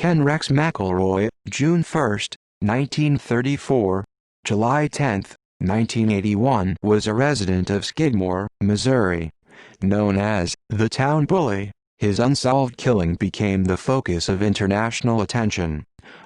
Ken Rex McElroy, June 1, 1934, July 10, 1981, was a resident of Skidmore, Missouri. Known as the Town Bully, his unsolved killing became the focus of international attention.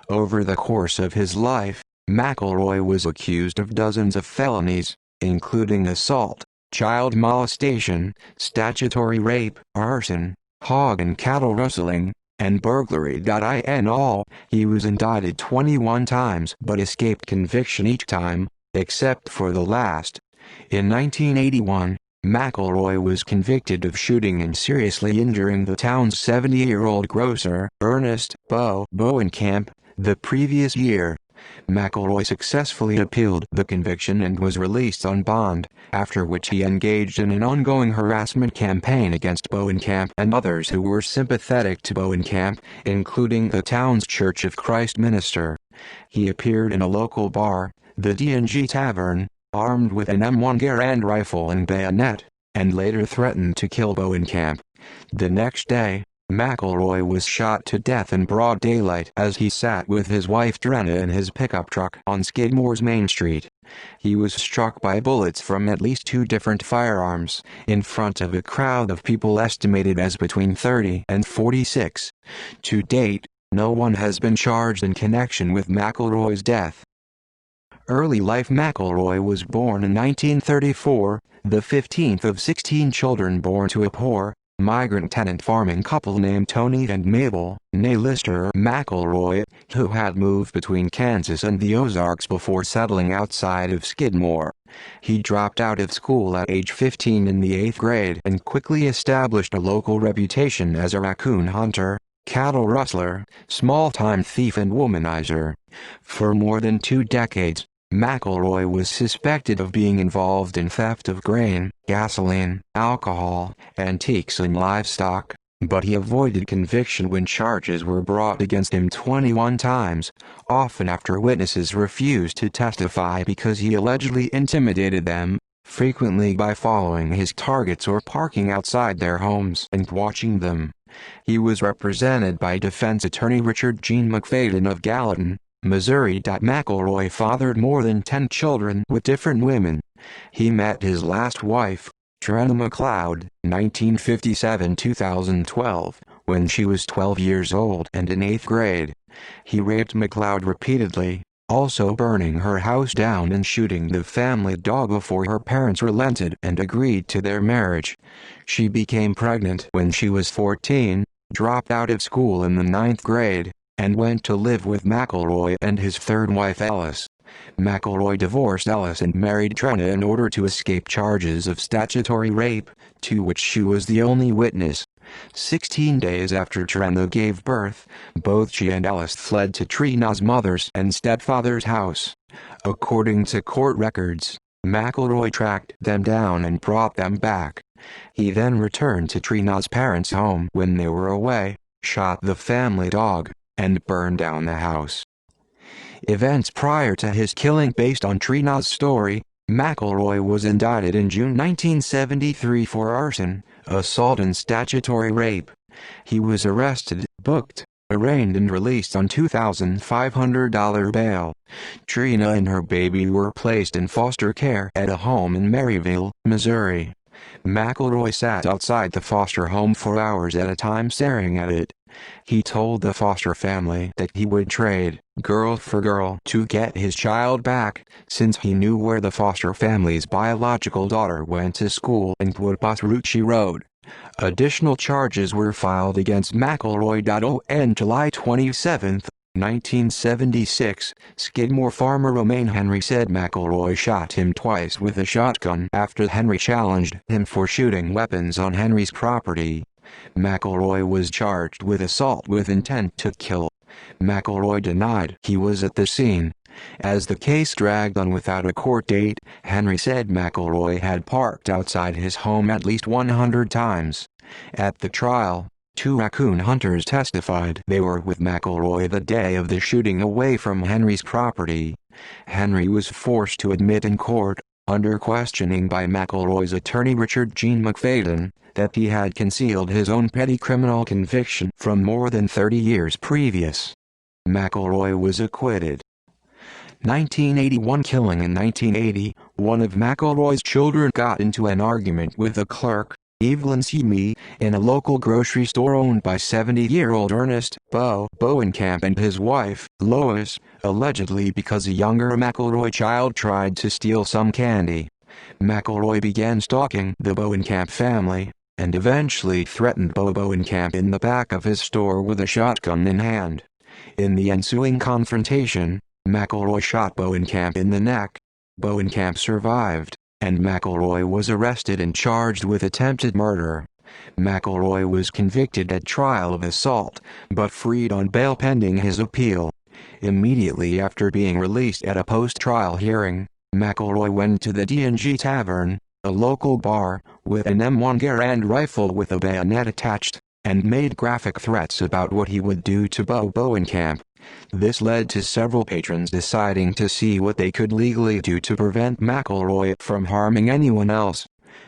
Over the course of his life, McElroy was accused of dozens of felonies, including assault, child molestation, statutory rape, arson, hog and cattle rustling, and burglary. In all, he was indicted 21 times but escaped conviction each time, except for the last. In 1981, McElroy was convicted of shooting and seriously injuring the town's 70-year-old grocer, Ernest Bowenkamp, the previous year. McElroy successfully appealed the conviction and was released on bond, after which he engaged in an ongoing harassment campaign against Bowenkamp and others who were sympathetic to Bowenkamp, including the town's Church of Christ minister. He appeared in a local bar, the D&G Tavern, armed with an M1 Garand rifle and bayonet, and later threatened to kill Bowenkamp. The next day, McElroy was shot to death in broad daylight as he sat with his wife Drenna in his pickup truck on Skidmore's Main Street. He was struck by bullets from at least 2 different firearms, in front of a crowd of people estimated as between 30 and 46. To date, no one has been charged in connection with McElroy's death. Early life. McElroy was born in 1934, the 15th of 16 children born to a poor, migrant tenant farming couple named Tony and Mabel Lister McElroy, who had moved between Kansas and the Ozarks before settling outside of Skidmore. He dropped out of school at age 15 in the 8th grade and quickly established a local reputation as a raccoon hunter, cattle rustler, small-time thief and womanizer. For more than 2 decades, McElroy was suspected of being involved in theft of grain, gasoline, alcohol, antiques and livestock, but he avoided conviction when charges were brought against him 21 times, often after witnesses refused to testify because he allegedly intimidated them, frequently by following his targets or parking outside their homes and watching them. He was represented by defense attorney Richard Gene McFadden of Gallatin, Missouri. McElroy fathered more than 10 children with different women. He met his last wife, Drenna McLeod, 1957-2012, when she was 12 years old and in 8th grade. He raped McLeod repeatedly, also burning her house down and shooting the family dog before her parents relented and agreed to their marriage. She became pregnant when she was 14, dropped out of school in the 9th grade, and went to live with McElroy and his 3rd wife Ellis. McElroy divorced Ellis and married Drenna in order to escape charges of statutory rape, to which she was the only witness. 16 days after Drenna gave birth, both she and Ellis fled to Trina's mother's and stepfather's house. According to court records, McElroy tracked them down and brought them back. He then returned to Trina's parents' home when they were away, shot the family dog, and burned down the house. Events prior to his killing. Based on Trina's story, McElroy was indicted in June 1973 for arson, assault and statutory rape. He was arrested, booked, arraigned and released on $2,500 bail. Trina and her baby were placed in foster care at a home in Maryville, Missouri. McElroy sat outside the foster home for hours at a time staring at it. He told the foster family that he would trade girl for girl to get his child back, since he knew where the foster family's biological daughter went to school and what bus route she rode. Additional charges were filed against McElroy. On July 27, 1976, Skidmore farmer Romaine Henry said McElroy shot him twice with a shotgun after Henry challenged him for shooting weapons on Henry's property. McElroy was charged with assault with intent to kill. McElroy denied he was at the scene. As the case dragged on without a court date, Henry said McElroy had parked outside his home at least 100 times. At the trial, 2 raccoon hunters testified they were with McElroy the day of the shooting away from Henry's property. Henry was forced to admit in court, under questioning by McElroy's attorney Richard Gene McFadden, that he had concealed his own petty criminal conviction from more than 30 years previous. McElroy was acquitted. 1981 killing. In 1980, one of McElroy's children got into an argument with a clerk, Evelyn Simi, in a local grocery store owned by 70-year-old Ernest Bowenkamp and his wife, Lois, allegedly because a younger McElroy child tried to steal some candy. McElroy began stalking the Bowenkamp family, and eventually threatened Bowenkamp in the back of his store with a shotgun in hand. In the ensuing confrontation, McElroy shot Bowenkamp in the neck. Bowenkamp survived, and McElroy was arrested and charged with attempted murder. McElroy was convicted at trial of assault, but freed on bail pending his appeal. Immediately after being released at a post-trial hearing, McElroy went to the D&G Tavern, a local bar, with an M1 Garand rifle with a bayonet attached, and made graphic threats about what he would do to Bowenkamp. This led to several patrons deciding to see what they could legally do to prevent McElroy from harming anyone else.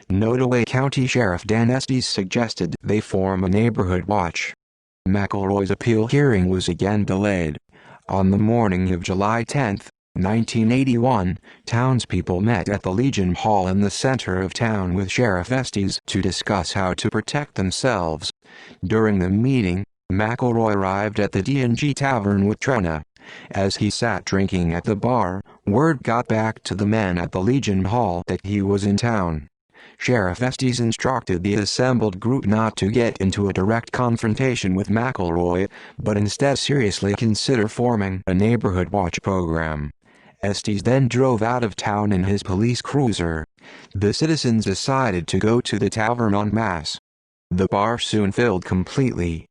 Nottoway County Sheriff Dan Estes suggested they form a neighborhood watch. McElroy's appeal hearing was again delayed. On the morning of July 10, 1981, townspeople met at the Legion Hall in the center of town with Sheriff Estes to discuss how to protect themselves. During the meeting, McElroy arrived at the D&G Tavern with Trena. As he sat drinking at the bar, word got back to the men at the Legion Hall that he was in town. Sheriff Estes instructed the assembled group not to get into a direct confrontation with McElroy, but instead seriously consider forming a neighborhood watch program. Estes then drove out of town in his police cruiser. The citizens decided to go to the tavern en masse. The bar soon filled completely.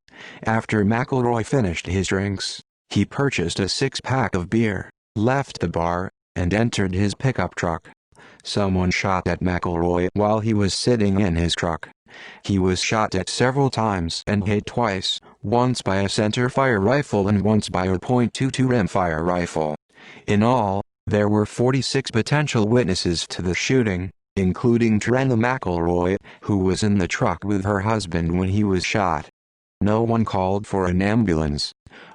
After McElroy finished his drinks, he purchased a 6-pack of beer, left the bar, and entered his pickup truck. Someone shot at McElroy while he was sitting in his truck. He was shot at several times and hit twice, once by a center-fire rifle and once by a .22 rimfire rifle. In all, there were 46 potential witnesses to the shooting, including Trena McElroy, who was in the truck with her husband when he was shot. No one called for an ambulance.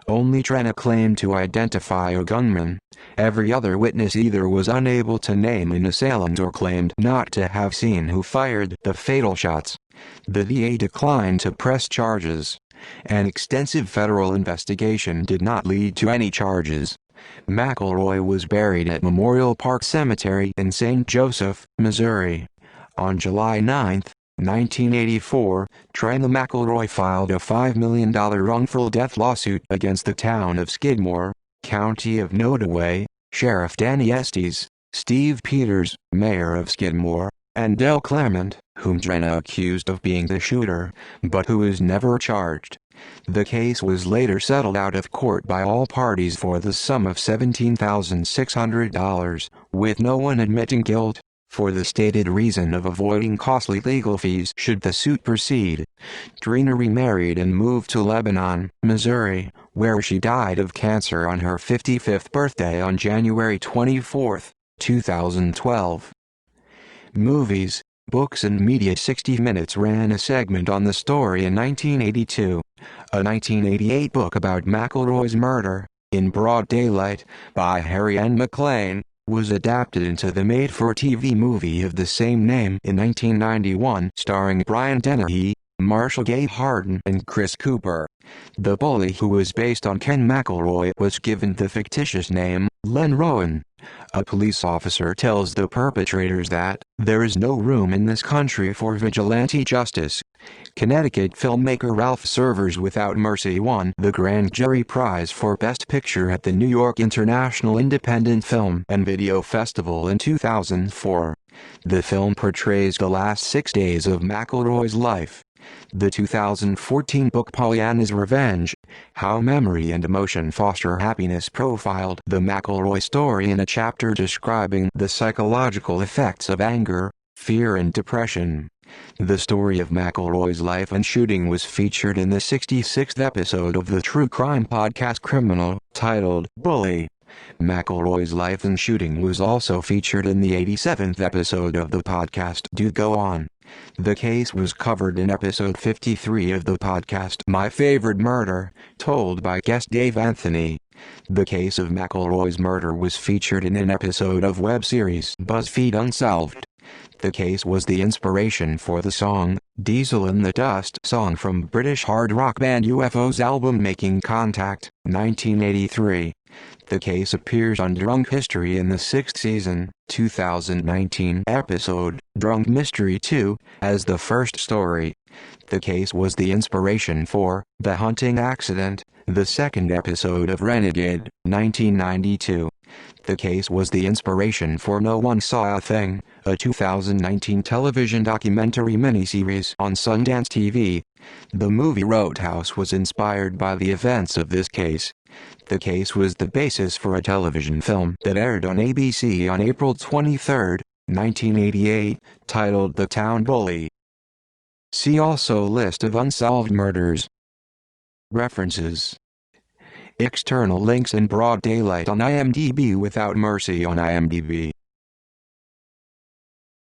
Only Trena claimed to identify a gunman. Every other witness either was unable to name an assailant or claimed not to have seen who fired the fatal shots. The DA declined to press charges. An extensive federal investigation did not lead to any charges. McElroy was buried at Memorial Park Cemetery in St. Joseph, Missouri. On July 9, 1984, Trena McElroy filed a $5 million wrongful death lawsuit against the town of Skidmore, County of Nottoway, Sheriff Danny Estes, Steve Peters, Mayor of Skidmore, and Del Clement, whom Trena accused of being the shooter, but who was never charged. The case was later settled out of court by all parties for the sum of $17,600, with no one admitting guilt, for the stated reason of avoiding costly legal fees should the suit proceed. Trena remarried and moved to Lebanon, Missouri, where she died of cancer on her 55th birthday on January 24, 2012. Movies, books and media. 60 Minutes ran a segment on the story in 1982. A 1988 book about McElroy's murder, In Broad Daylight, by Harry N. McLean, was adapted into the made-for-TV movie of the same name in 1991, starring Brian Dennehy, Marshall Gay Harden and Chris Cooper. The bully, who was based on Ken McElroy, was given the fictitious name Len Rowan. A police officer tells the perpetrators that there is no room in this country for vigilante justice. Connecticut filmmaker Ralph Server's Without Mercy won the Grand Jury Prize for Best Picture at the New York International Independent Film and Video Festival in 2004. The film portrays the last 6 days of McElroy's life. The 2014 book Pollyanna's Revenge: How Memory and Emotion Foster Happiness profiled the McElroy story in a chapter describing the psychological effects of anger, fear and depression. The story of McElroy's life and shooting was featured in the 66th episode of the true crime podcast Criminal, titled Bully. McElroy's life and shooting was also featured in the 87th episode of the podcast Do Go On. The case was covered in episode 53 of the podcast My Favorite Murder, told by guest Dave Anthony. The case of McElroy's murder was featured in an episode of web series BuzzFeed Unsolved. The case was the inspiration for the song, Diesel in the Dust song from British hard rock band UFO's album Making Contact, 1983. The case appears on Drunk History in the 6th season, 2019 episode, Drunk Mystery 2, as the first story. The case was the inspiration for The Hunting Accident, the 2nd episode of Renegade, 1992. The case was the inspiration for No One Saw a Thing, a 2019 television documentary miniseries on Sundance TV. The movie Roadhouse was inspired by the events of this case. The case was the basis for a television film that aired on ABC on April 23, 1988, titled The Town Bully. See also List of unsolved murders. References. External links in broad daylight on IMDb Without Mercy on IMDb.